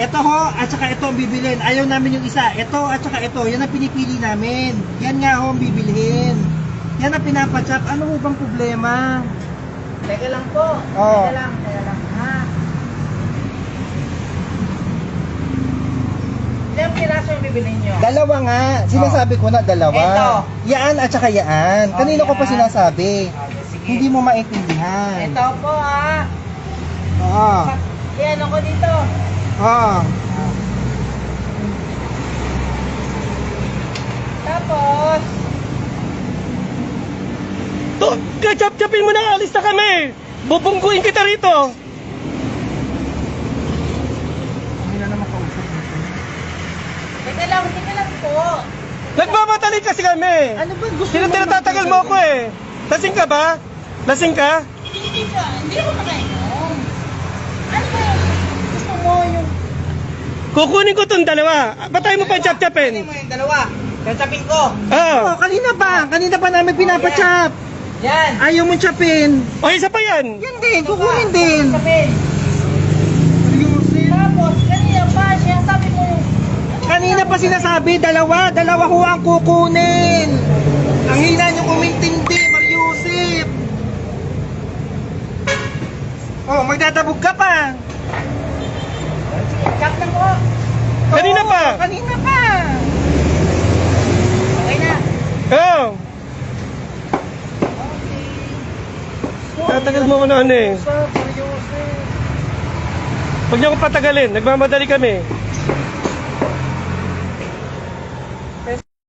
Ito ho, at saka ito ang bibilhin. Ayaw namin yung isa. Ito at saka ito, yan ang pinipili namin. Yan nga ho ang bibilhin. Yan ang pinapachap. Ano ho bang problema? Teka lang po. Oo. Teka lang, ha? Ilang piraso yung bibilhin nyo? Dalawa nga. Sinasabi ko na dalawa. Ito. Yaan at saka yaan. Oh, Kanino ko pa yan. sinasabi? Okay, sige. Hindi mo maintindihan. Ito po, ha? Oo. Yan ako dito. Oo. Tapos, To, kachap-chapin mo na, alis na kami. Bubungguin kita rito. Hindi na naman kausap nito. teka lang po. Nagmamadali kasi kami. Ano ba gusto Sino tinatatagal mo ako eh? Lasing ka ba? Lasing ka? Hindi ako nakainom. Ano ba yung gusto mo yung... Kukunin ko tong dalawa. Batay mo pa yung chap-chapin. Ano mo yung dalawa? Sasapin ko. Oo. Oh, kanina pa namin pinapachap. Yan. Ayaw mo chapin. O, isa pa yan. Yan din, kukunin din. Sasapin. Tapos, kanina pa siya sabi mo yung... Kanina pa sinasabi, dalawa ho ang kukunin. Ang hina nyo kumintindi, Mariusip. Oh, magdadabog ka pa. Chop na po. Kanina pa. Kanina pa. Okay na. Oo. Tatagal mo ano eh. Mariusip. Huwag niyo akong patagalin. Nagmamadali kami.